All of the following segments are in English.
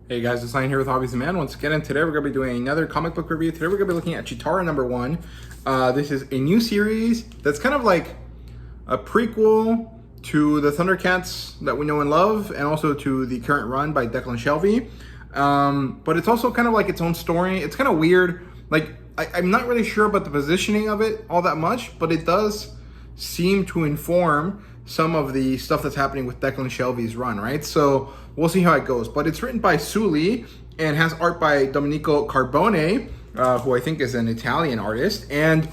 Hey guys, it's Lion here with HobbiesofaMan once again, and today we're going to be doing another comic book review. Today we're going to be looking at Cheetara #1. This is a new series that's kind of like a prequel to the Thundercats that we know and love, and also to the current run by Declan Shalvey. But it's also kind of like its own story. It's kind of weird. Like, I'm not really sure about the positioning of it all that much, but it does seem to inform some of the stuff that's happening with Declan Shalvey's run, right? So we'll see how it goes. But it's written by Soo Lee and has art by Domenico Carbone, who I think is an Italian artist. And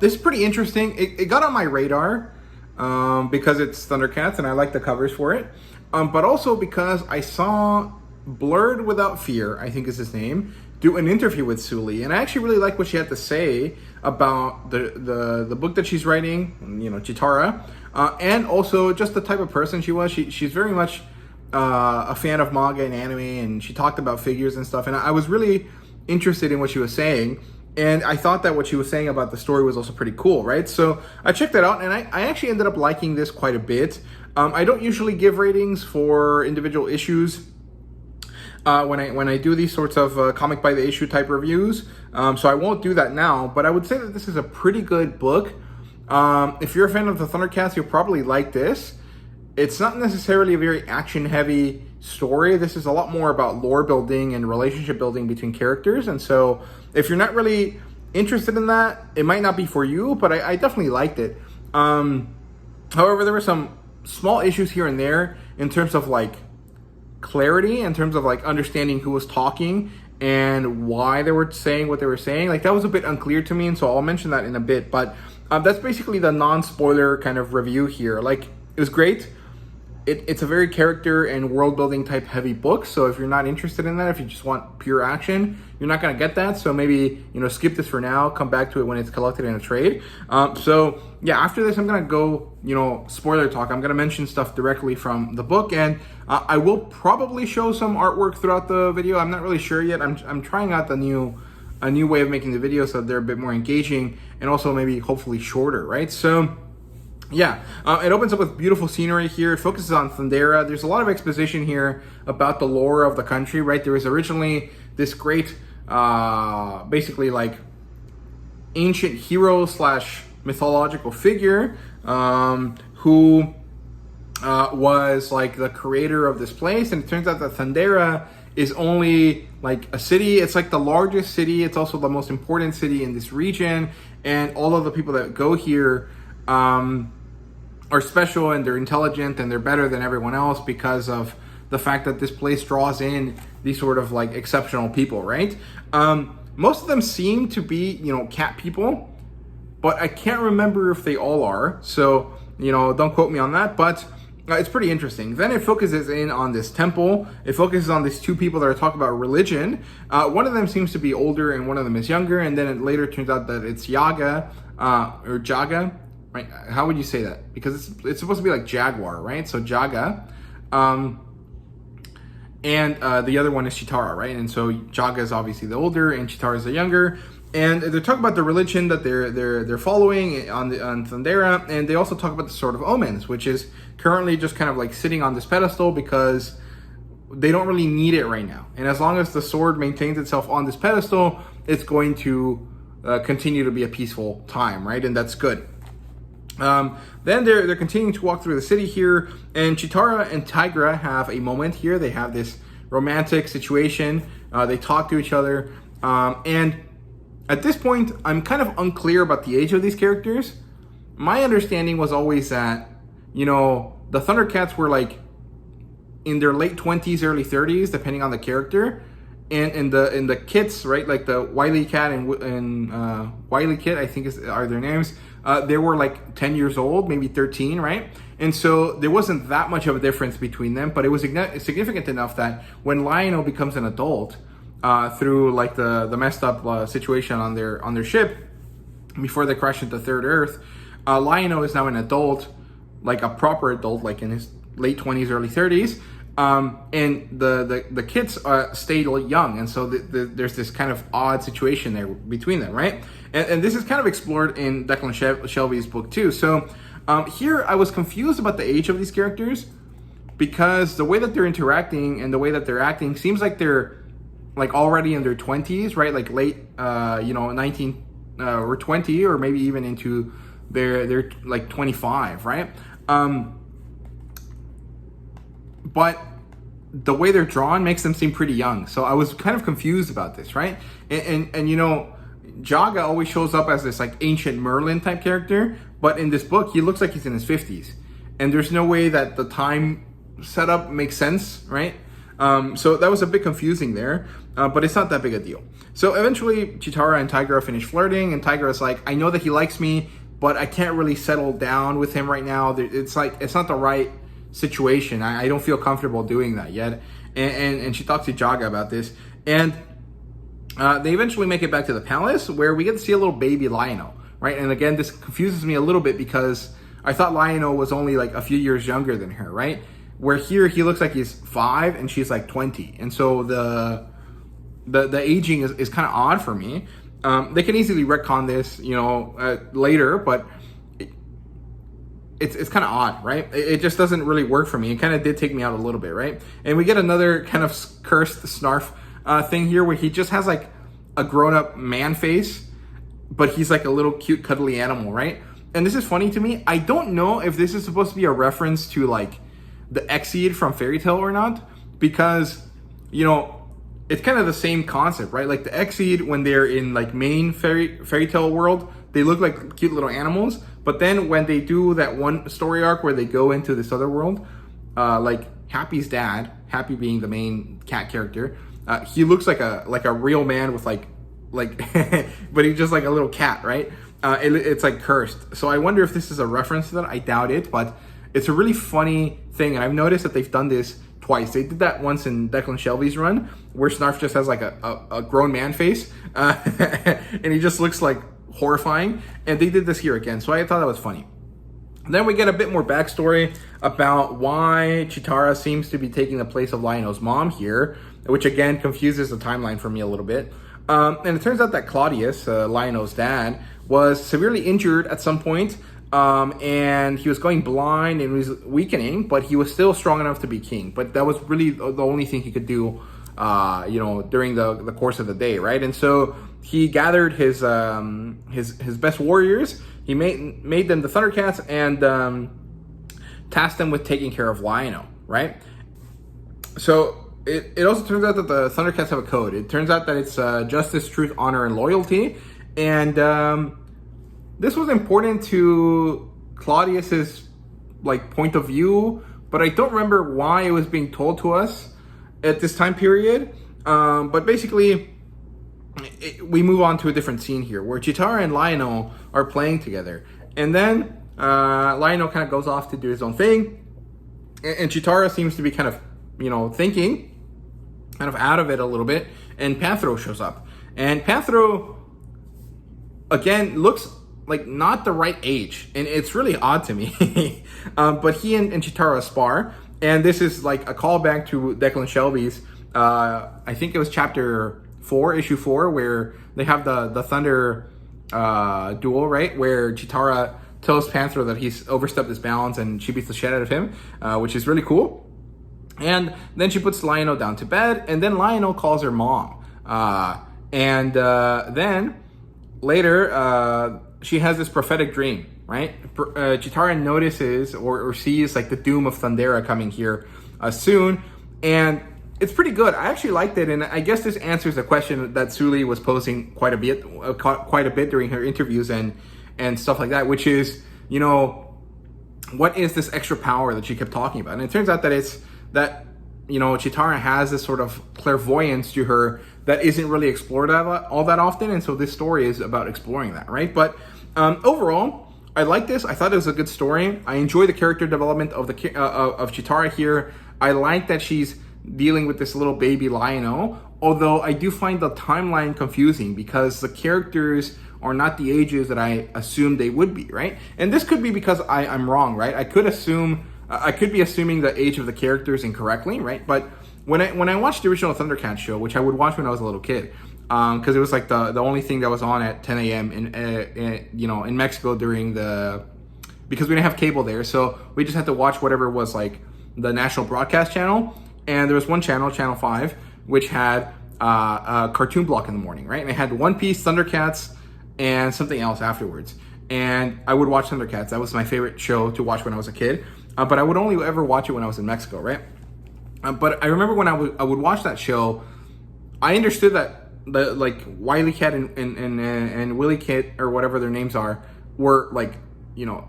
this is pretty interesting. It got on my radar because it's Thundercats and I like the covers for it. But also because I saw Blurred Without Fear, I think is his name, do an interview with Soo Lee, and I actually really like what she had to say about the book that she's writing, you know, Cheetara, and also just the type of person she was. She's very much a fan of manga and anime, and she talked about figures and stuff, and I was really interested in what she was saying, and I thought that what she was saying about the story was also pretty cool, right? So I checked that out, and I actually ended up liking this quite a bit. I don't usually give ratings for individual issues when I do these sorts of comic by the issue type reviews, so I won't do that now, but I would say that this is a pretty good book. If you're a fan of the Thundercats, you'll probably like this. It's not necessarily a very action heavy story. This is a lot more about lore building and relationship building between characters, and so if you're not really interested in that, it might not be for you, but I definitely liked it. However, there were some small issues here and there in terms of like clarity, in terms of like understanding who was talking and why they were saying what they were saying. Like, that was a bit unclear to me, and so I'll mention that in a bit, but that's basically the non-spoiler kind of review here. Like, it was great. It's a very character and world building type heavy book, so if you're not interested in that, if you just want pure action, you're not going to get that. So maybe, you know, skip this for now, come back to it when it's collected in a trade. So yeah, after this I'm going to go, you know, spoiler talk. I'm going to mention stuff directly from the book, and I will probably show some artwork throughout the video. I'm not really sure yet. I'm trying out a new way of making the video so they're a bit more engaging and also maybe hopefully shorter, right? So yeah, it opens up with beautiful scenery here. It focuses on Thundera. There's a lot of exposition here about the lore of the country, right? There was originally this great, basically like ancient hero slash mythological figure who was like the creator of this place. And it turns out that Thundera is only like a city. It's like the largest city. It's also the most important city in this region. And all of the people that go here are special, and they're intelligent, and they're better than everyone else because of the fact that this place draws in these sort of like exceptional people, right? Most of them seem to be, you know, cat people, but I can't remember if they all are. So, you know, don't quote me on that, but it's pretty interesting. Then it focuses in on this temple. It focuses on these two people that are talking about religion. One of them seems to be older and one of them is younger, and then it later turns out that it's Yaga, or Jaga, right? How would you say that? Because it's supposed to be like Jaguar, right? So Jaga, and the other one is Cheetara, right? And so Jaga is obviously the older, and Cheetara is the younger. And they're talking about the religion that they're following on Thundera, and they also talk about the Sword of Omens, which is currently just kind of like sitting on this pedestal because they don't really need it right now. And as long as the sword maintains itself on this pedestal, it's going to continue to be a peaceful time, right? And that's good. Then they're continuing to walk through the city here, and Cheetara and Tigra have a moment here. They have this romantic situation. They talk to each other, and at this point, I'm kind of unclear about the age of these characters. My understanding was always that, you know, the Thundercats were like in their late 20s, early 30s, depending on the character, and the kits, right, like the Wily Cat and Wily Kit, I think are their names. They were like 10 years old, maybe 13, right? And so there wasn't that much of a difference between them, but it was significant enough that when Lion-O becomes an adult, through like the messed up situation on their ship before they crash into Third Earth, Lion-O is now an adult, like a proper adult, like in his late 20s, early 30s. And the kids stayed young, and so there's this kind of odd situation there between them, right? And this is kind of explored in Declan Shalvey's book too. So here I was confused about the age of these characters, because the way that they're interacting and the way that they're acting seems like they're like already in their 20s, right? Like late, 19 or 20, or maybe even into their like 25, right? But the way they're drawn makes them seem pretty young. So I was kind of confused about this, right? And Jaga always shows up as this like ancient Merlin type character, but in this book, he looks like he's in his 50s. And there's no way that the time setup makes sense, right? So that was a bit confusing there, but it's not that big a deal. So eventually, Cheetara and Tigra finish flirting, and Tigra is like, I know that he likes me, but I can't really settle down with him right now. It's like, it's not the right situation. I don't feel comfortable doing that yet. And she talks to Jaga about this, and they eventually make it back to the palace, where we get to see a little baby Lionel, right? And again, this confuses me a little bit because I thought Lionel was only like a few years younger than her, right? Where here he looks like he's 5 and she's like 20, and so the aging is kind of odd for me. They can easily retcon this, later, but it's kind of odd, right? It just doesn't really work for me. It kind of did take me out a little bit, right? And we get another kind of cursed snarf thing here, where he just has like a grown-up man face, but he's like a little cute cuddly animal, right? And this is funny to me. I don't know if this is supposed to be a reference to like the Exceed from Fairy Tail or not, because it's kind of the same concept, right? Like the Exceed, when they're in like main fairy tale world, they look like cute little animals, but then when they do that one story arc where they go into this other world, like Happy's dad, Happy being the main cat character, he looks like a real man with like but he's just like a little cat, right? It's like cursed. So I wonder if this is a reference to that. I doubt it, but it's a really funny thing, and I've noticed that they've done this twice. They did that once in Declan Shelby's run, where Snarf just has like a grown man face, and he just looks like horrifying, and they did this here again, so I thought that was funny. Then we get a bit more backstory about why Cheetara seems to be taking the place of Lionel's mom here, which again confuses the timeline for me a little bit. And it turns out that Claudius, Lionel's dad, was severely injured at some point, and he was going blind and was weakening, but he was still strong enough to be king. But that was really the only thing he could do, during the course of the day, right? And so he gathered his best warriors. He made them the Thundercats and tasked them with taking care of Lionel, right? So it also turns out that the Thundercats have a code. It turns out that it's justice, truth, honor, and loyalty, and this was important to Claudius's like point of view, but I don't remember why it was being told to us at this time period. But basically, we move on to a different scene here, where Cheetara and Lionel are playing together, and then Lionel kind of goes off to do his own thing, and Cheetara seems to be kind of thinking kind of out of it a little bit, and Panthro shows up, and Panthro again looks like not the right age, and it's really odd to me. But he and Cheetara spar, and this is like a callback to Declan Shelby's, I think it was chapter 4, issue 4, where they have the Thunder duel, right? Where Cheetara tells Panthro that he's overstepped his bounds, and she beats the shit out of him, which is really cool. And then she puts Lionel down to bed, and then Lionel calls her mom. And then later, she has this prophetic dream, right? Cheetara notices or sees like the doom of Thundera coming here soon, and it's pretty good. I actually liked it, and I guess this answers a question that Soo Lee was posing quite a bit during her interviews and stuff like that, which is, what is this extra power that she kept talking about? And it turns out that it's that, Cheetara has this sort of clairvoyance to her that isn't really explored all that often, and so this story is about exploring that, right? But overall, I like this. I thought it was a good story. I enjoy the character development of Cheetara here. I like that she's dealing with this little baby Lionel, although I do find the timeline confusing because the characters are not the ages that I assumed they would be, right? And this could be because I'm wrong, right? I could be assuming the age of the characters incorrectly, right? But when I watched the original Thundercats show, which I would watch when I was a little kid, because it was like the only thing that was on at 10 a.m. in Mexico because we didn't have cable there, so we just had to watch whatever was like the national broadcast channel, and there was one channel, Channel 5, which had a cartoon block in the morning, right? And it had One Piece, Thundercats, and something else afterwards. And I would watch Thundercats. That was my favorite show to watch when I was a kid. But I would only ever watch it when I was in Mexico, right? But I remember when I would watch that show, I understood that the like Wily Cat and Willy Kit, or whatever their names are, were like, you know,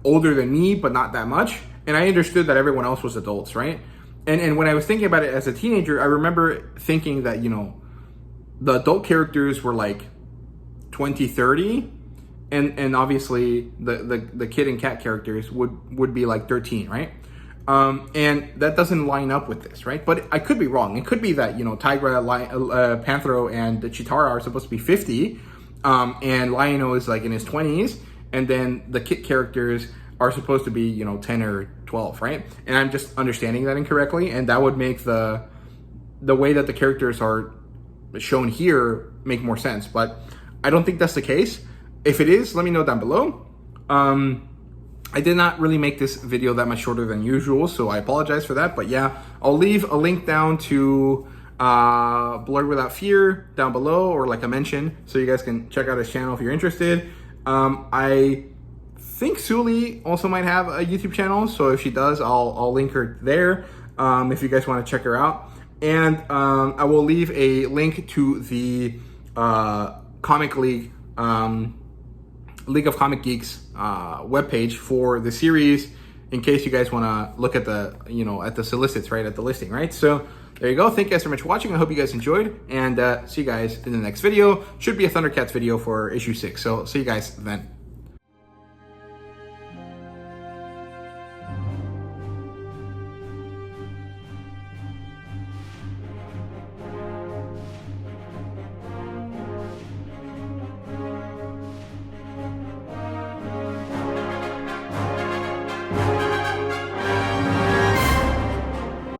older than me, but not that much. And I understood that everyone else was adults, right? And when I was thinking about it as a teenager, I remember thinking that, you know, the adult characters were like 20, 30, and obviously the kid and cat characters would be like 13, right? And that doesn't line up with this, right? But I could be wrong. It could be that, you know, Tigra, Panthro, and the Cheetara are supposed to be 50, and Lionel is like in his 20s, and then the kit characters are supposed to be, you know, 10 or 12, right? And I'm just understanding that incorrectly, and that would make the way that the characters are shown here make more sense. But I don't think that's the case. If it is, let me know down below. I did not really make this video that much shorter than usual, so I apologize for that. But yeah, I'll leave a link down to Blurred Without Fear down below, or like I mentioned, so you guys can check out his channel if you're interested. I think Soo Lee also might have a YouTube channel, so if she does, I'll link her there if you guys want to check her out. And I will leave a link to the Comic League, League of Comic Geeks webpage for the series, in case you guys want to look at the, you know, at the solicits, right, at the listing, right? So there you go. Thank you guys so much for watching. I hope you guys enjoyed, and see you guys in the next video. Should be a Thundercats video for issue 6. So see you guys then.